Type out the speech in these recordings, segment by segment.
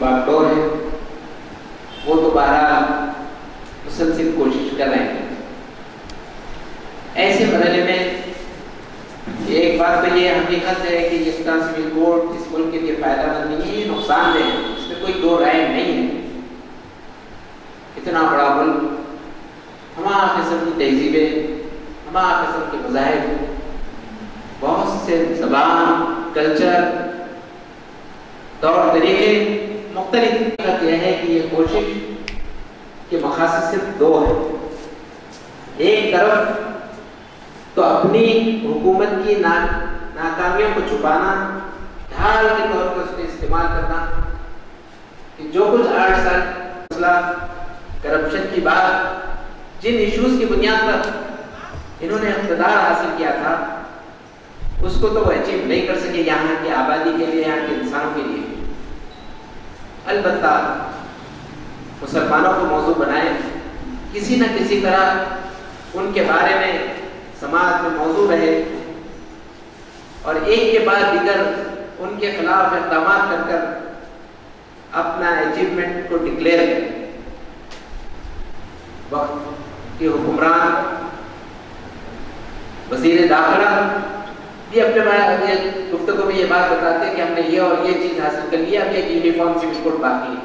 बागडोर है वो तो बहरहाल मुसलसल कोशिश कर रहे हैं। ऐसे मरहले में एक बात तो ये हकीकत है कि इसका सिविल कोड इस मुल्क के लिए फायदेमंद नहीं है, नुकसानदेह है, इसमें कोई दो राय नहीं है। इतना बड़ा मुल्क, हमारा किस्म की तहजीबें, हमारा किस्म के मज़ाहिब, बहुत से ज़बान, कल्चर, तौर तरीके मुख्तलिफ। यह है कि ये कोशिश के मकासद सिर्फ दो है। एक तरफ तो अपनी हुकूमत की नाकामियों को छुपाना, ढाल के तौर पर उसको इस्तेमाल करना कि जो कुछ 8 साल मसला करप्शन की बात, जिन इश्यूज की बुनियाद पर इन्होंने इक़्तिदार हासिल किया था, उसको तो वो अचीव नहीं कर सके यहाँ की आबादी के लिए, यहाँ के इंसानों के लिए। अलबत्ता मुसलमानों को मौजू बनाए, किसी न किसी तरह उनके बारे में समाज में मौजू रहे और एक के बाद दीगर उनके खिलाफ इक़दाम कर कर अपना अचीवमेंट को डिक्लेयर करें। वक्त के हुक्मरान, वज़ीर दाखिला भी अपने बारे गुफ्तगू में ये बात बताते हैं कि हमने ये और ये चीज़ हासिल कर लिया, अब एक यूनिफॉर्म सिविल कोड बाकी है।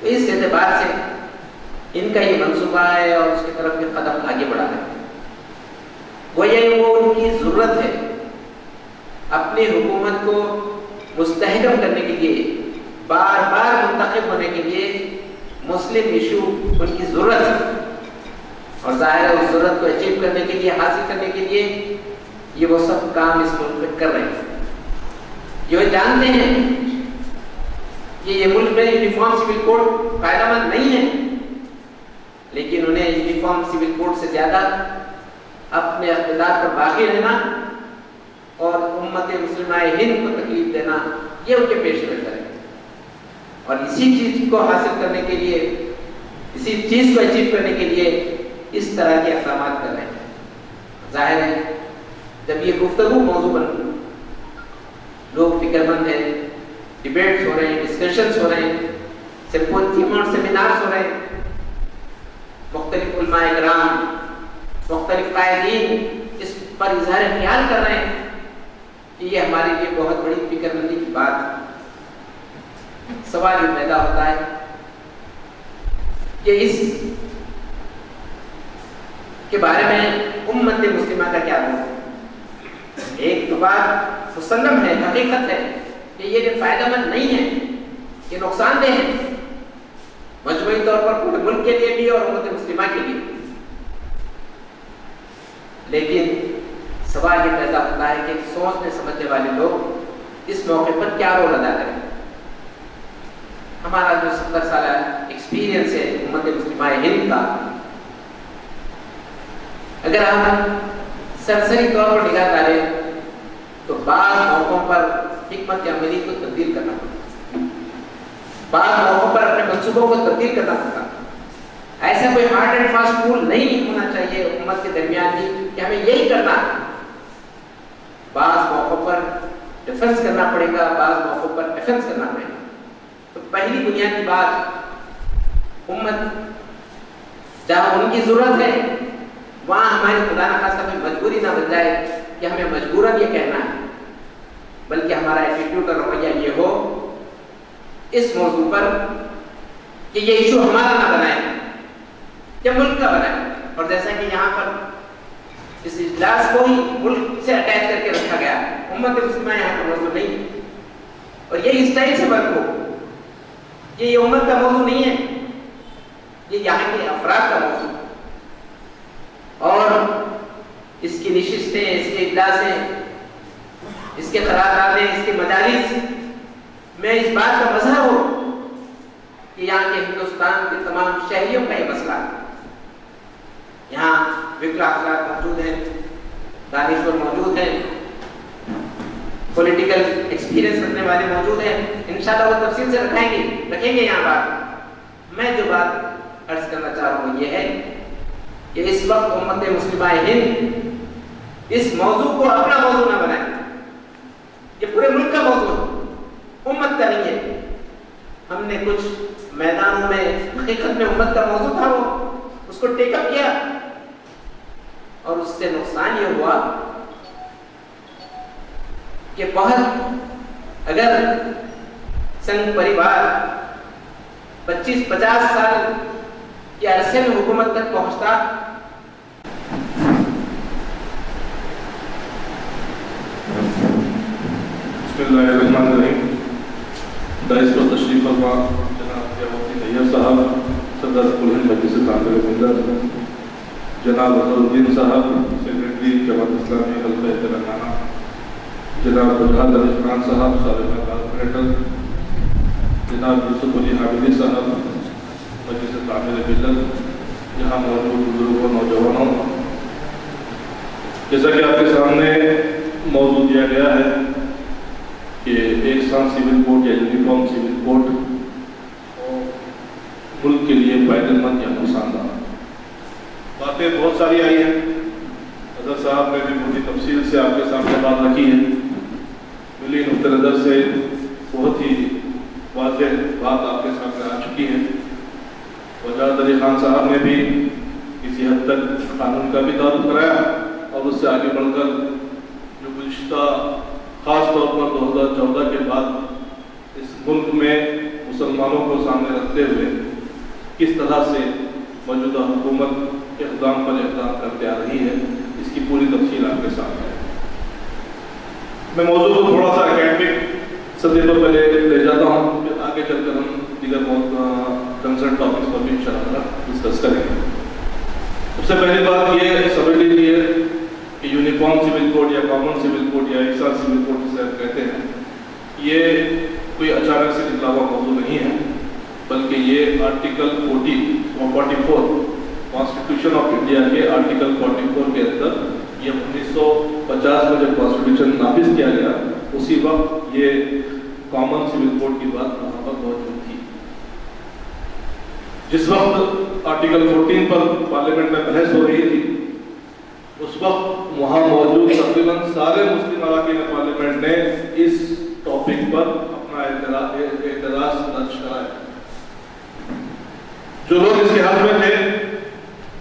तो इस एतबार से इनका ये मंसूबा है और उसकी तरफ ये कदम आगे बढ़ा है। गोया वो उनकी ज़रूरत है अपनी हुकूमत को मुस्तहकम करने के लिए, बार बार मुंतखब होने के लिए मुस्लिम इशू उनकी ज़रूरत है। और ज़ाहिर है उस ज़रूरत को अचीव करने के लिए, हासिल करने के लिए ये वो सब काम इस मुल्क में कर रहे हैं। ये जानते हैं कि ये मुल्क में यूनिफॉर्म सिविल कोड फायदेमंद नहीं है, लेकिन उन्हें यूनिफॉर्म सिविल कोड से ज़्यादा अपने इक़्तिदार पर बाकी रहना और उम्मत मुस्लिमा हिंद को तकलीफ देना, ये उनके पेश नज़र है। और इसी चीज़ को हासिल करने के लिए, इसी चीज़ को अचीव करने के लिए इस तरह के इक़दाम कर रहे हैं। ज़ाहिर है जब ये गुफ्तगू मौजू बन, लोग फिक्रमंद हैं, डिबेट्स हो रहे हैं, डिस्कशंस हो रहे हैं, सिंपोजियम और सेमिनार्स हो रहे हैं, मुख्तलिफ उलमाए किराम, मुख्तलिफ कायदीन इस पर इज़हार ख्याल कर रहे हैं कि ये हमारे लिए बहुत बड़ी फिक्रमंदी की बात है। सवाल ये पैदा होता है कि इस के बारे में उम्मत मुस्लिमा का क्या रोल है। एक तो बात मुसल्लम है, हकीकत है कि ये फायदेमंद नहीं है, ये नुकसानदेह है मजमूई तौर पर पूरे मुल्क के लिए भी और उम्मत मुस्लिमा के लिए। लेकिन सवाल ये पैदा होता है कि सोचने समझने वाले लोग इस मौके पर क्या रोल अदा करें। हमारा जो 70 साल एक्सपीरियंस है उम्मत मुस्लिमा हिंद का, अगर हम सरसरी तौर पर निगाह डालें तो बाद मौकों पर हिकमत अमली को तब्दील करना पड़ता, बाद मौकों पर अपने मंसूबों को तब्दील करना पड़ता। ऐसा कोई हार्ड एंड फास्ट रूल नहीं होना चाहिए उम्मत के दरमियान कि हमें यही करना है। बाद मौकों पर डिफेंस करना पड़ेगा, बाद मौकों पर डिफेंस करना पड़ेगा। तो पहली बुनियादी बात, उम्मत जहाँ उनकी ज़रूरत है वहाँ हमारी खुदा न खास्ता कोई मजबूरी ना बन जाए कि हमें मजबूरन ये कहना है, बल्कि हमारा एटीट्यूड और रवैया ये हो इस मौजू पर कि ये इशू हमारा ना बनाए, ये मुल्क का बनाए। और जैसा कि यहाँ पर इस इजलास को ही मुल्क से अटैच करके रखा गया, उम्मत मुस्लिमा यहाँ का मौजू नहीं, और ये इस स्टाइल से वर्क हो, ये उम्मत का मौजू नहीं है, ये यहाँ के अफराद का मौजू। और इसकी नशिस्तें, इसके इजलासें, इसके क़रारदादें, इसके मजालिस में इस बात का मज़हर हो कि यहाँ के हिंदुस्तान के तमाम शहरियों का ये मसला है। यहाँ विकला अखलाक मौजूद हैं, दानिश्वर मौजूद हैं, पॉलिटिकल एक्सपीरियंस रखने वाले मौजूद हैं। इंशाअल्लाह वो तफसील से रखेंगे यहाँ बात। मैं जो बात अर्ज करना चाह रहा हूँ ये है कि इस वक्त उम्मत मुस्लिमा हिंद इस मौजू को अपना मौजू ना बनाए। ये पूरे मुल्क का मौजू है, उम्मत का नहीं है। ہم نے کچھ میدانوں میں حقیقت میں امت کا موضوع تھا وہ اس کو ٹیک اپ کیا، اور اس سے نقصان یہ ہوا کہ بہت اگر سنگھ پریوار 25-50 سال کے عرصے میں حکومت تک پہنچتا، بسم اللہ الرحمن الرحیم۔ دائس پر تشریف فرما جناب مفتی طیب صاحب، صدر کل ہند مجلس تعمیر ملت، جناب اظہر الدین صاحب، سیکریٹری جماعت اسلامی حلقہ تلنگانہ، جناب بجحال علی خان صاحب، سابق کارپوریٹر، جناب یوسف علی حامدی صاحب، مجلس تعمیر ملت، یہاں موجود بزرگوں، نوجوانوں، جیسا کہ آپ کے سامنے موضوع دیا گیا ہے کہ ایک ساتھ سول کوڈ یا یونیفارم سول کوڈ ملک کے لیے فائدہ مند یا نقصان دہ۔ باتیں بہت ساری آئی ہیں، حضرت صاحب نے بھی پوری تفصیل سے آپ کے سامنے بات رکھی ہے، ملی نقطہ نظر سے بہت ہی واضح بات آپ کے سامنے آ چکی ہے۔ وجاہت علی خان صاحب نے بھی کسی حد تک قانون کا بھی تعارف کرایا، اور اس سے آگے بڑھ کر جو گزشتہ خاص طور پر 2014 کے بعد اس ملک میں مسلمانوں کو سامنے رکھتے ہوئے کس طرح سے موجودہ حکومت اقدام پر اقدام کرتے آ رہی ہے، اس کی پوری تفصیل آپ کے سامنے ہے۔ میں موضوع کو تھوڑا سا اکیڈمک سطح پر پہلے لے جاتا ہوں، پھر آگے چل کر ہم دیگر کنسرن ٹاپکس پر بھی انشاءاللہ ڈسکس کریں گے۔ سب سے پہلی بات یہ سمجھ لیجیے کہ یونیفارم سول کوڈ یا کامن سول کوڈ یا ایک ساتھ سول کوڈ جسے آپ کہتے ہیں، یہ کوئی اچانک سے نکلا ہوا موضوع نہیں ہے، بلکہ یہ آرٹیکل 44 کانسٹیٹیوشن آف انڈیا کے آرٹیکل 44 کے اندر، یہ 1950 میں جب کانسٹیٹیوشن نافذ کیا گیا اسی وقت یہ کامن سول کوڈ کی بات وہاں پر موجود تھی۔ جس وقت آرٹیکل 14 پر پارلیمنٹ میں بحث ہو رہی تھی، اس وقت وہاں موجود تقریباً سارے مسلم اراکین پارلیمنٹ نے اس ٹاپک پر اپنا اعتراض درج کرایا۔ جو لوگ اس کے حق میں تھے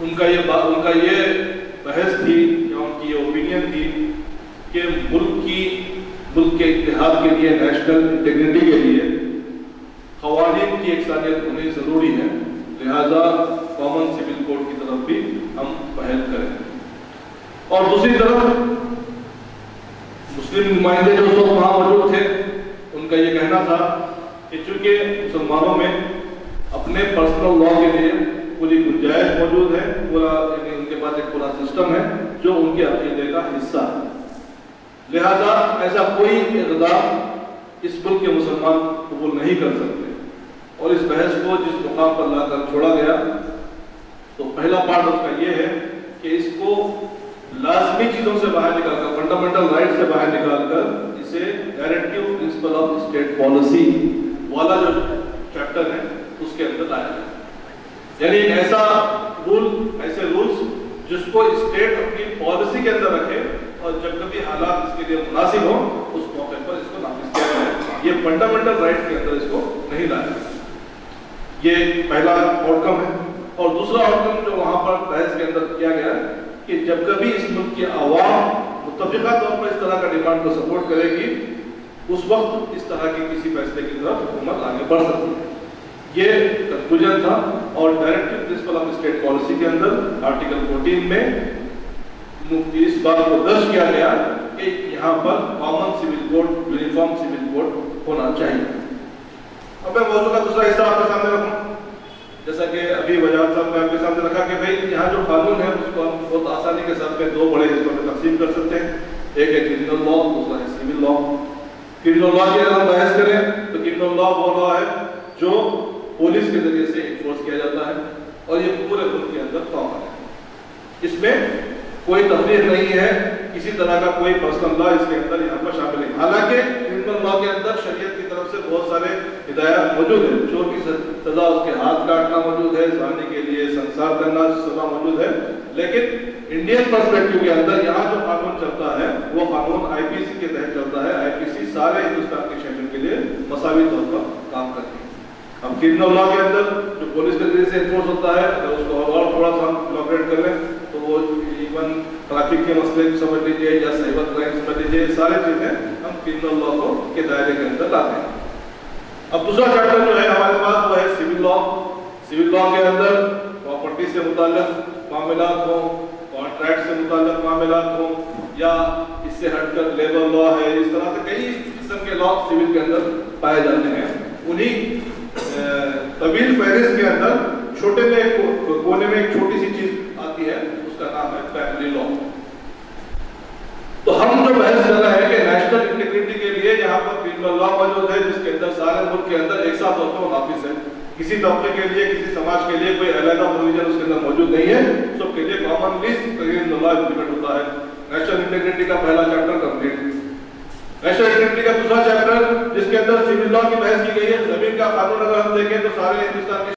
ان کا یہ بحث تھی یا ان کی یہ اوپینین تھی کہ ملک کے اتحاد کے لیے، نیشنل انٹیگریٹی کے لیے قوانین کی یکسانیت ہونی ضروری ہے، لہذا کامن سول کوڈ کی طرف بھی ہم پہل کریں۔ اور دوسری طرف مسلم نمائندے جو اس وقت وہاں موجود تھے، ان کا یہ کہنا تھا کہ چونکہ مسلمانوں میں اپنے پرسنل لا کے لیے پوری گنجائش موجود ہے، یعنی ان کے پاس ایک پورا سسٹم ہے جو ان کے عقیدے کا حصہ ہے، لہذا ایسا کوئی اقدام اس ملک کے مسلمان قبول نہیں کر سکتے۔ اور اس بحث کو جس مقام پر لا کر چھوڑا گیا، تو پہلا پارٹ اس کا یہ ہے کہ اس کو لازمی چیزوں سے باہر نکال کر، فنڈامنٹل رائٹ سے باہر نکال کر، اسے directive principle of state policy والا جو چیپٹر ہے اس کے اندر لایا گیا، یعنی ایک ایسا رول، ایسے رولز جس کو اسٹیٹ اپنی پالیسی کے اندر رکھے، اور جب کبھی حالات اس کے لیے مناسب ہوں اس موقع پر اس کو نافذ کیا جائے۔ یہ فنڈامنٹل رائٹ کے اندر اس کو نہیں لایا، یہ پہلا آؤٹ کم ہے۔ اور دوسرا آؤٹ کم جو وہاں پر بحث کے اندر کیا گیا کہ جب کبھی اس ملک کی عوام متفقہ طور پر اس طرح کا ڈیمانڈ کو سپورٹ کرے گی، اس وقت اس طرح کے کسی فیصلے کی طرف حکومت آگے بڑھ سکتی ہے۔ یہ کنکلوژن تھا، اور directive principle of state policy کے اندر آرٹیکل 14 میں اس بات کو درج کیا گیا کہ یہاں پر common civil code, uniform civil code ہونا چاہیے۔ اب میں موضوع کا دوسرا حصہ آپ کے سامنے رکھوں، جیسا کہ ابھی وجاہت صاحب نے آپ کے سامنے رکھا کہ بھئی یہاں جو قانون ہے اس کو ہم بہت آسانی کے ساتھ میں دو بڑے حصوں میں تقسیم کر سکتے ہیں، ایک ہے کرمنل لا، دوسرا ہے سول لا۔ کرمنل لا کی اگر ہم بحث کریں تو کرمنل لا وہ لا ہے جو پولیس کے ذریعے سے انفورس کیا جاتا ہے، اور یہ پورے ملک کے اندر کامن ہے، اس میں کوئی تفریق نہیں ہے، کسی طرح کا کوئی پرسنل لا اس کے اندر یہاں پر شامل نہیں۔ حالانکہ کرمنل لا کے اندر شریعت کی طرف سے بہت سارے ہدایات موجود ہیں، چور کی سزا اس کے ہاتھ کاٹنا موجود ہے، زانی کے لیے سنسار کرنا سزا موجود ہے، لیکن انڈین پرسپیکٹو کے اندر یہاں جو قانون چلتا ہے وہ قانون آئی پی سی کے تحت چلتا ہے۔ آئی پی سی سارے ہندوستان کے شہریوں کے لیے مساوی طور پر کام کرتی ہے۔ हम क्रिमिनल लॉ के अंदर जो पुलिस के जरिए से एनफोर्स होता है, अगर उसको और थोड़ा सा हम इलॉबरेट कर लें तो वो इवन ट्रैफिक के मसले समझ लीजिए या साइबर क्राइम समझ लीजिए, सारी चीजें हम क्रिमिनल लॉ को के दायरे के अंदर लाते हैं। अब दूसरा चैप्टर जो है हमारे पास वो है सिविल लॉ। सिविल लॉ के अंदर प्रॉपर्टी से मुताल्लिक मामलात हो, कॉन्ट्रैक्ट से मुताल्लिक मामलात हो, या इससे हटकर लेबर लॉ है, इस तरह से कई किस्म के लॉ सिविल के अंदर पाए जाते हैं। उन्हीं तवील फहरिस्त के अंदर छोटे में कोने में एक छोटी सी चीज आती है, उसका नाम है फैमिली लॉ। तो हम जो बहस कर रहे हैं कि नेशनल इंटीग्रिटी के लिए यहाँ पर क्रिमिनल लॉ मौजूद है, जिसके अंदर सारे मुल्क के अंदर एक साथ होता है नाफिज है। किसी तबके के लिए, किसी समाज के लिए कोई अलग प्रोविजन उसके अंदर मौजूद नहीं है, सबके लिए कॉमनली क्रिमिनल लॉ इम्प्लीमेंट होता है। नेशनल इंटीग्रिटी का पहला चैप्टर कंप्लीट। नेशनल इंटीग्रिटी का दूसरा चैप्टर जिसके अंदर सिविल लॉ की बहस की गई है, जमीन का कानून अगर हम देखें तो सारे हिंदुस्तान के